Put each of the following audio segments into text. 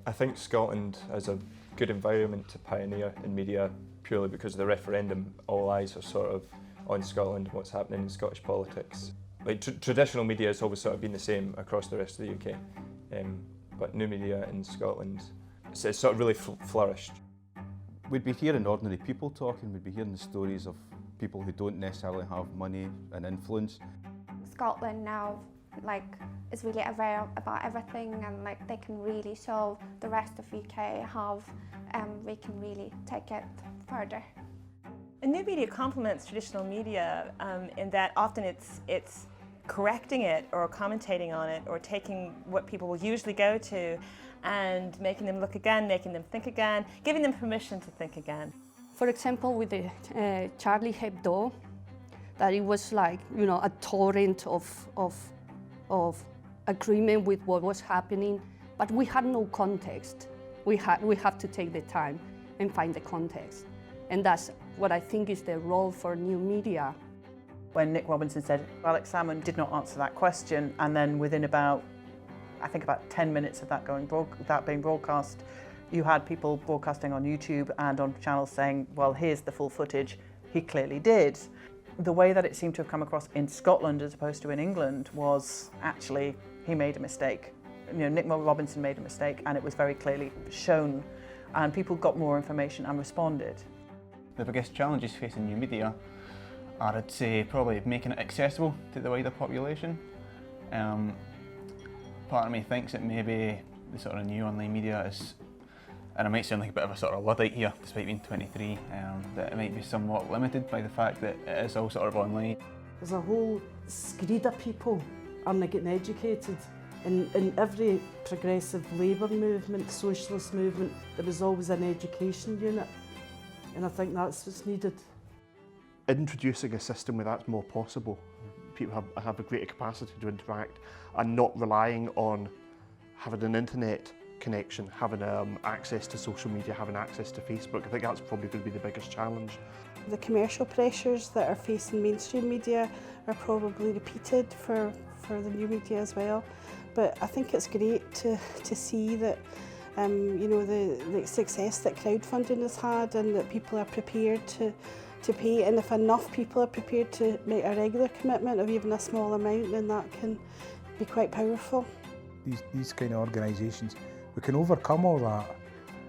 I think Scotland is a good environment to pioneer in media purely because of the referendum. All eyes are sort of on Scotland, what's happening in Scottish politics. Like traditional media has always sort of been the same across the rest of the UK, but new media in Scotland, it's sort of really flourished. We'd be hearing ordinary people talking, we'd be hearing the stories of people who don't necessarily have money and influence. Scotland now is really aware about everything, and they can really show the rest of UK how we can really take it further. And new media complements traditional media in that often it's correcting it or commentating on it or taking what people will usually go to and making them look again, making them think again, giving them permission to think again. For example, with the Charlie Hebdo, that it was like, a torrent of agreement with what was happening, but we had no context. We have to take the time and find the context. And that's what I think is the role for new media. When Nick Robinson said Alex Salmond did not answer that question, and then within about 10 minutes of that being broadcast, you had people broadcasting on YouTube and on channels saying, well, here's the full footage, he clearly did. The way that it seemed to have come across in Scotland as opposed to in England was actually he made a mistake. Nick Robinson made a mistake, and it was very clearly shown, and people got more information and responded. The biggest challenges facing new media are, I'd say, probably making it accessible to the wider population. Part of me thinks that maybe the sort of new online media is, and I might sound like a bit of a sort of Luddite here despite being 23, that it might be somewhat limited by the fact that it is all sort of online. There's a whole screed of people aren't getting educated. In every progressive labour movement, socialist movement, there was always an education unit, and I think that's what's needed. Introducing a system where that's more possible, people have a greater capacity to interact and not relying on having an internet connection, having access to social media, having access to Facebook. I think that's probably going to be the biggest challenge. The commercial pressures that are facing mainstream media are probably repeated for the new media as well. But I think it's great to see that the success that crowdfunding has had, and that people are prepared to pay, and if enough people are prepared to make a regular commitment of even a small amount, then that can be quite powerful. These kind of organisations, we can overcome all that,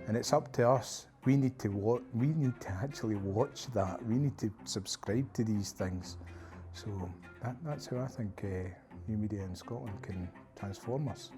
and it's up to us. We need to actually watch that. We need to subscribe to these things. So that's how I think new media in Scotland can transform us.